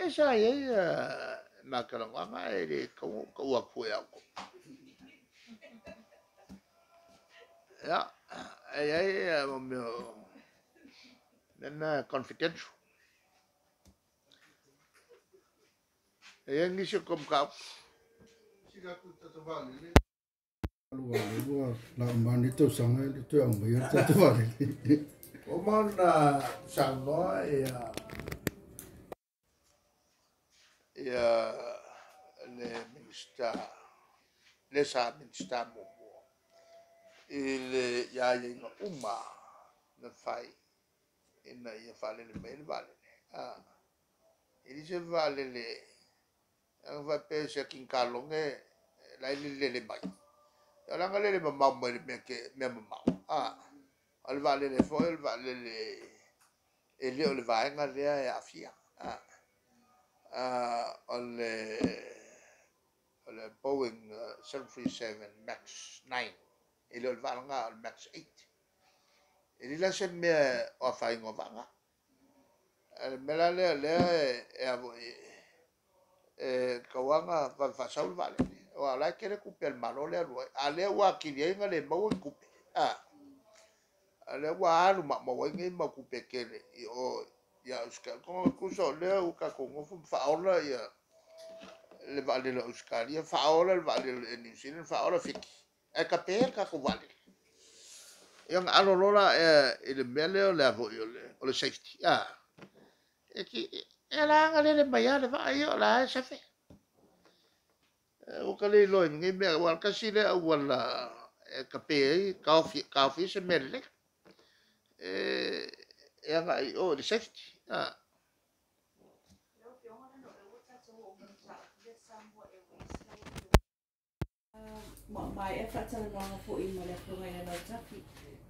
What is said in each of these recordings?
esa ye makalanga ele ko wa fu ya ko ya ai mo nana confidential yang ngisyo kom ka siga tu tatavali Luar la mani tu sangai tu yang bayar tatavali Oman sang no ya le minister le sa minister mo il ya yenga uma na fai ina ia fale le mail vale ili se vale le ang va pe se kin kalonge la le mai ala ngale le mamma me ke me mamma al vale le foil vale le ele o le vai ngale ya afia le Boeing 737 Max 9 ele o vale nga Max 8 ele la se me o fai ngova mela kawanga fa saul vale o ala kere kupel malole ale wa kirie ngale mo kupe ale wa alu ma mo ngi ma kupe kele o ya uska ko kuso le u ka ko ngo fa ola ya le vale lo uska ya fa ola le vale ni sin fa ola fiki e ka per ka ko vale yang alo lola ele mele o le avo o le safety Eki ela ngale le maya le va yo la sa fe. O kale lo ngi me wal ka si le wala ka pe ka fi se mele. E nga o le safety. Mai e whatalanga po I ma le whunga I na taki.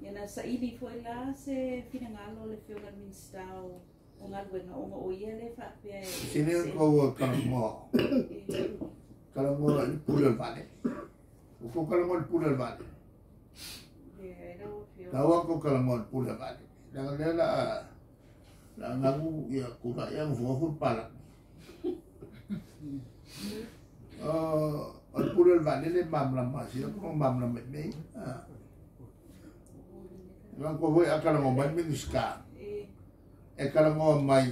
Ia sa ili po I la se whinangalo le whiunga minstau o ngā luenga o ngā o ia le whapea. Sine ko kalamo. Kalamo ni pula vale. Ko kalamo ni pula vale. Tawa ko kalamo ni pula vale. La ngagu ya kura yang fufu pala. Al pula vale le mamla masih ko mamla me. Nang ko voi akala mo ban mi ska. E kala mo mai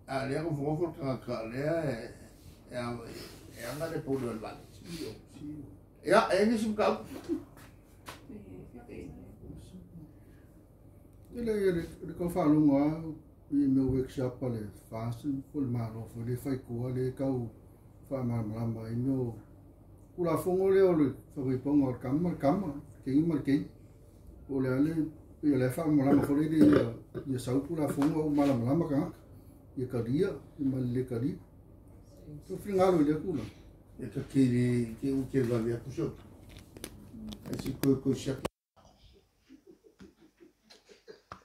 le ko fufu ka le ya anga le pula vale. Ya ini suka ele ko fa lunga I meu workshop ale fasten full malo for le fai ko le kau fa malama I meu kula fongo le ole fa ko pongo kama ke I ke ole ale le fa malama for le ya sau kula fongo malama ka ya kadia mal le kadia to fingalo le kula e ka kiri ke u ke va via puso e si ko shak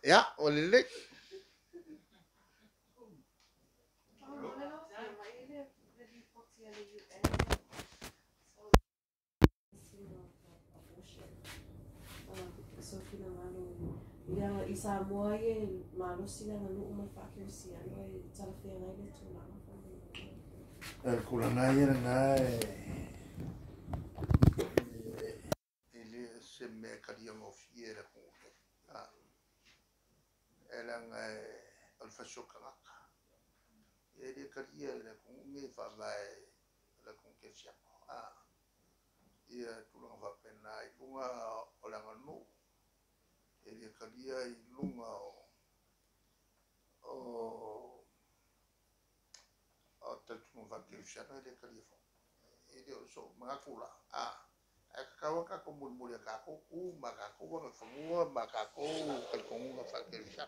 ya ole Ia I Samoa e malusi na nganu uma whakirisi ano e talawhia ngai le tūlanga whanau. Kulana ia ngai ele se me karia mo fiera ko ela ngai al fashoka ele karia le ko me fa vai la ko ke sia ia tulanga va pena I lunga ola nganu ele karia I lunga o tatu va ke sia ele karia ele so makula e kawa ka ko mulmuli ka ko ku maka ko wa famua maka ko ka ko nga fa ke sia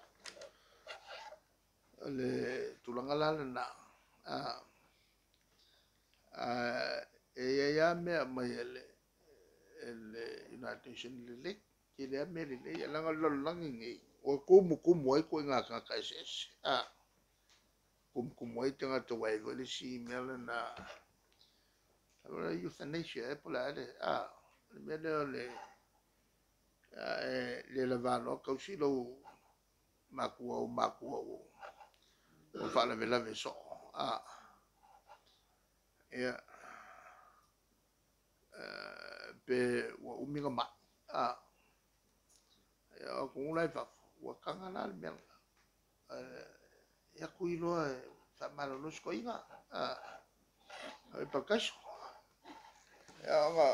le tulanga la na ya me mai ele United Nations le ke le me le ya langa lo langi o ko mo ai ko nga ka SS ko mo ai tanga to wai go le si me na ala euthanasia e pola le me le la valo ko si lo makuo o fala vela ve so ia pe wa uminga ma ia ko ulai fa wa kangana mel ia kuilo fa malo los ko inga ai pa kaso ia nga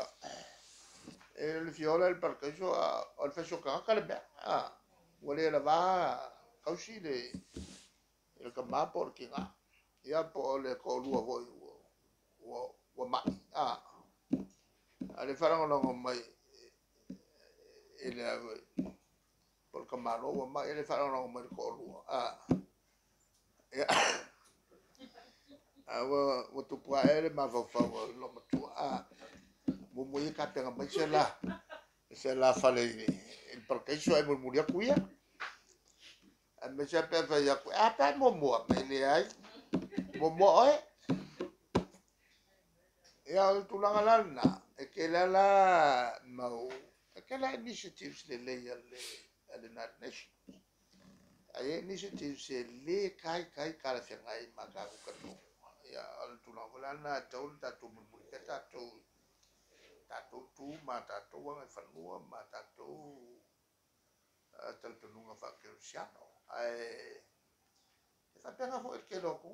el fiola el parqueso al feso ka le be wale la va kausi le el kama porque nga ia po le ko lua wo ma ale farang lo mai ele por kamalo wo ma ele farang lo mai ko lua ia wo tu pa ele ma fa lo ma tu mo mo ka tenga mai se la fale il parqueso ai murmuria kuia me se pe fa ya pa mo me le ai mo oi ia tu la lana e ke la mau e ke la initiatives le United Nations ai initiatives le kai kala fengai maka ko no ia tu la lana tau tu mo ta tu ma tu wa fa no ma tu tal penunga fa ke siano ai fa pena fo ke loco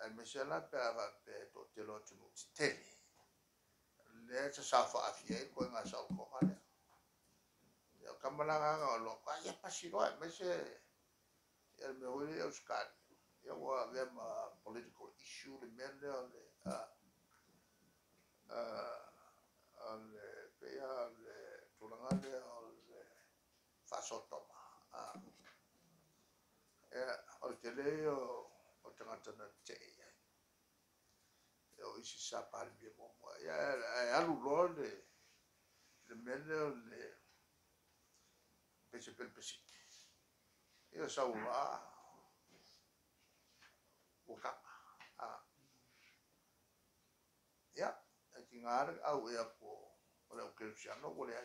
al mesela per to te lo tu tele le sa fa afie ko nga sa ko ale ya kamala nga lo ka ya pasiro me se el me oi euskadi ya wa ma political issue le mende ale pe ya le tulangale ale fa sotoma o tele o tangata na te o isi sa pal bi mo ya alu role le mele le pese ya sa ua o ka ya tingar au ya ko o le cristiano o le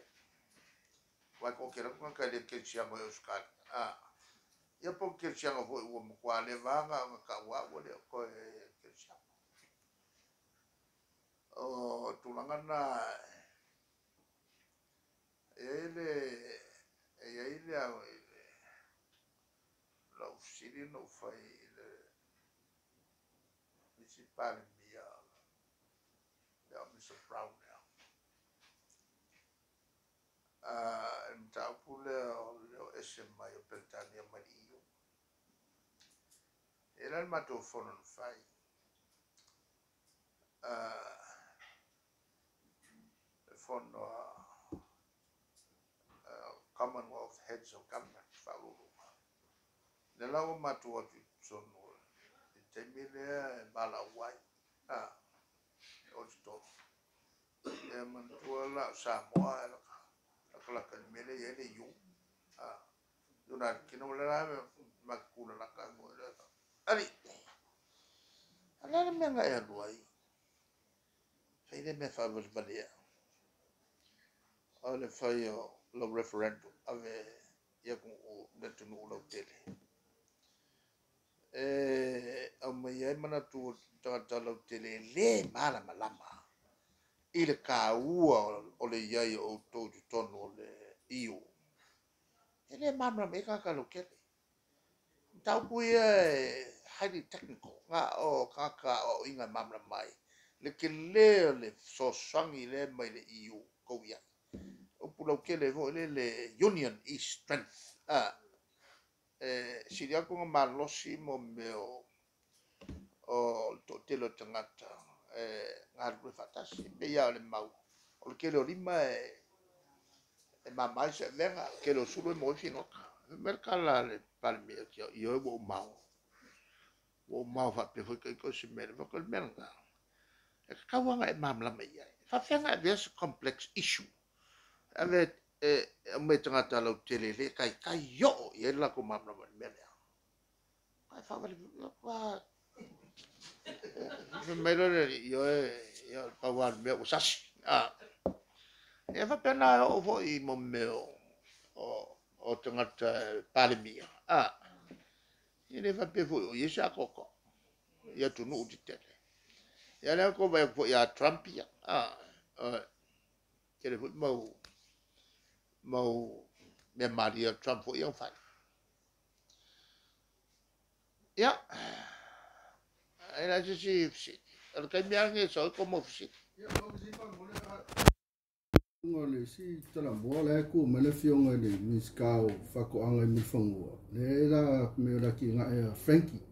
wa ko kera ko ka le cristiano o ska ya po cristiano vo o mo kwa le vanga ka wa o le ko cristiano o tulangana ele la usili no fai le municipal mia ya Mr. Brown pule o ese mai o Britania Mario era il mato fono fai fono Commonwealth Heads of Government faulu nella o mato o sono temile balawai o sto e mantuala Samoa la mele ele yu dona kino la makula la ka mo ali ala me nga ya luai faile me fa vos balia ole faio lo referendum ave ya ku de tunu lo tele ya mana tu ta lo tele le mala malama ile ka ua ole yai o to tono le iu ele mamra me ka lo kele tau pui highly technical nga o kaka o inga mamra mai le ke le so sangi le mai le iu ko ya o pulau ke le vo le union is strength si dia ko malosi mo meo o to telo tangata ngar ku fatasi be ya le mau o ke le lima mamai se venga ke lo sulu mo fino mercala le palmi che io ho mau o mau fa pe ko si mer ko merga e ka wanga e mamla me ya fa fenga this complex issue ave me tanga talo telele kai yo e la ko mamla me ya kai fa vale wa me lo yo pa war me usas e fa pena o foi mo me o tanga palmi le fa pe fo ye sa koko ya tu no ti tele ya le ko ba fo ya Trump ya ke le fo mau me Maria Trump fo yang fa ya era si el cambiar nge so como si ngole si tala mo le ku me le fionga le miskao fa ko anga mi fongo le la me la ki nga Frankie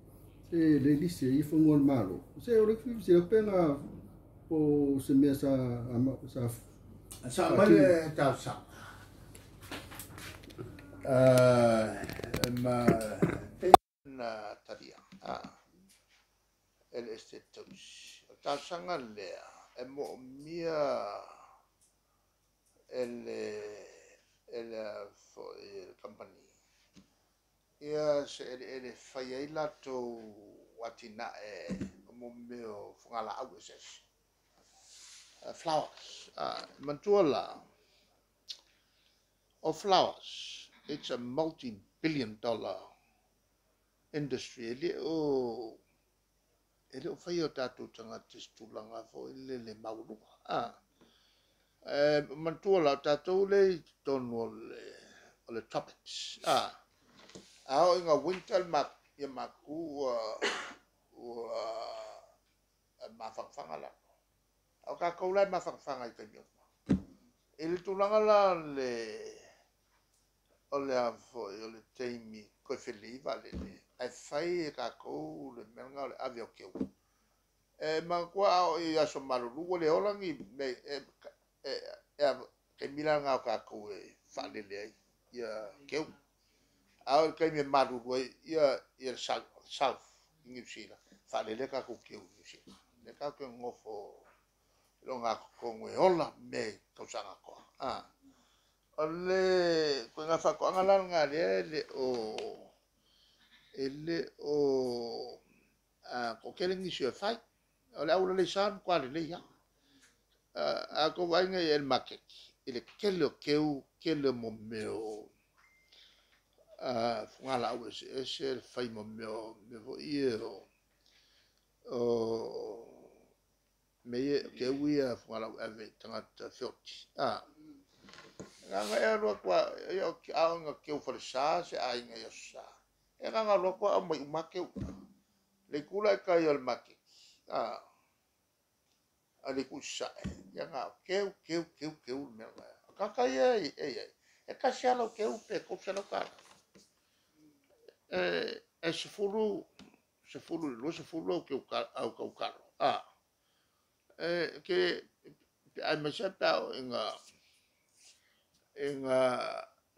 e le di se I fongo malo se ora ki se pena o se me sa male ta sa ma na taria el estetus ta sanga le e mo mia el company ia se ele fai la to watina mo meo fungala au ses flowers mantuala of flowers it's a multi-billion-dollar industry ele fai o tatu tanga tistulanga fo le maulunga mantuala tatu le tono le tropics ao inga winter mak ia maku mafangfanga la au ka kaula mafangfanga I kanyo ele tulanga la ole afo ole teimi ko feliva le ai fai ka ko le menga le avio ke ma kwa o ia so malu le olangi me ke milanga ka ko fa le ia ke au ke me malu ia south New Zealand fa le ka ko ke New Zealand le ka ko ngofo longa ko ngwe ola me ko sanga ko ole ko nga fa ko ngala nga le o ko kele ngi se fai ole au le san kwa le ya ko vai nga el market ele kele mo meo ngala au se fai mo meo me vo io me ke wia ngala ave tanga fioti nga ro kwa yo nga ke for sa se ai nga yo sa nga ro kwa mai make le kula ka yo el make ali ku sa ya nga ke me ka ka sia lo ke pe ko se lo ka se fulu ke au ka ke ai me sa pa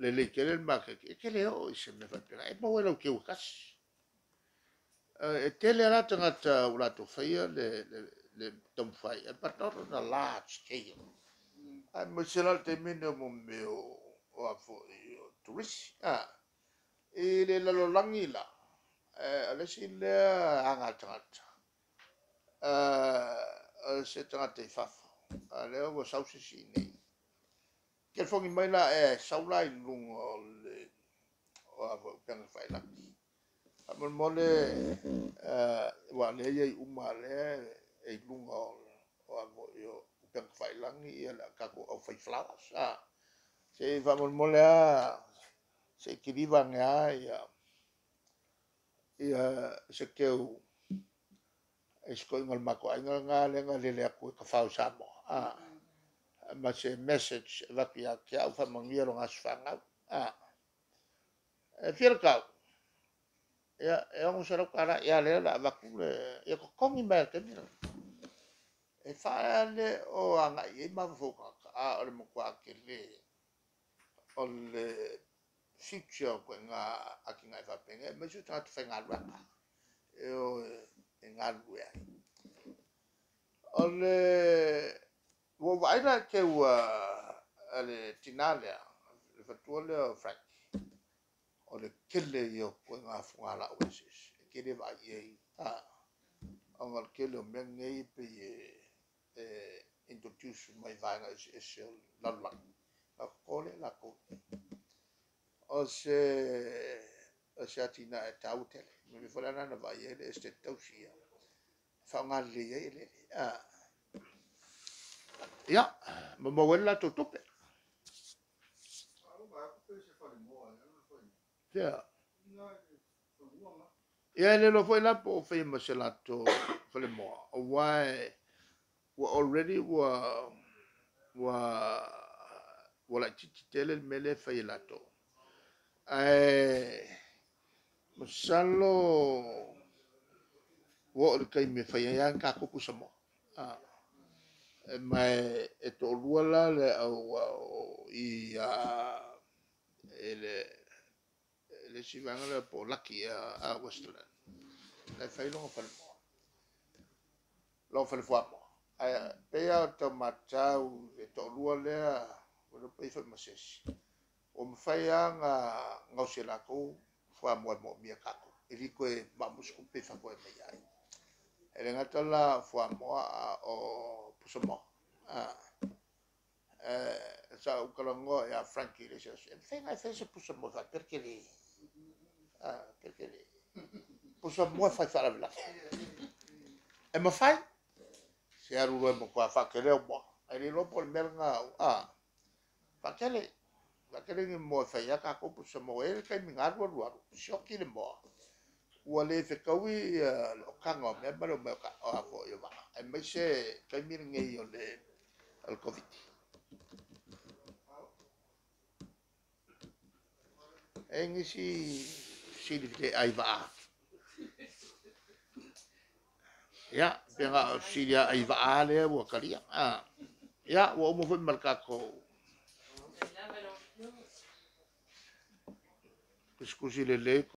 le ke le make ke le o se me fa pena e mo lo ke u kas tele la tanga ula to faia le tom fai e pator na large scale ai mo se la te minimum o afo tourist e le lo langila le si le anga tanga se tanga te fafo le o sausi si nei ke fongi mai la saulai lung o avo peng fai la amon mole wa le ye uma le lung o avo yo peng fai lang I la ka ko o fai flowers se va mole se kiriva nga ia se keu esko ngol mako nga le ko ka fa sa mo ma se message va pia che au fa mangiero ngasfanga fiel ka un solo cara ya le la va ku e ko kongi ba ke mi e fa le o anga I ma fo ka o mo kwa ke le o le future ko nga akinga va penga me ju ta fa nga lwa o nga lwa o le wo vai la ke ale tinalia le fatuole o frank o le kele yo ko nga fungala o sis kele va ye o kele o menge pe introduce mai vanga is la ko le la ko o se atina e tautele me fora na vai ele este tausia fa ngali ele ya mo wela to tope ya ya le lo foi la po fe maselato fale mo why already wa tele mele fe lato masalo wo kai me fa ya ka ko kusamo mai e to ruala le au i ele si vanga le po laki a Westland le fai lo fa lo fa mo pe a to matau e to ruala o pe fa mases o me fai nga ngosela ko fa mo mi ka ko ili ko ba musku pe fa ko me ai ele ngatola fa mo o pusomo sa ukalongo ya Frankie le se fai se pusomo fa perché lì pusomo fa fa la e ma fai se aru mo qua fa che le mo e lo por merga fa che le mo fa ya ka ko pusomo e kai mi ngarwo lo shoki le mo wale fe kawi lo kanga me ba lo ka a ko yo ba e me se kai mi ngi yo le al covid e ngi si di ai va ya penga si dia ai va le wo kalia ya wo mo foi marcako scusi le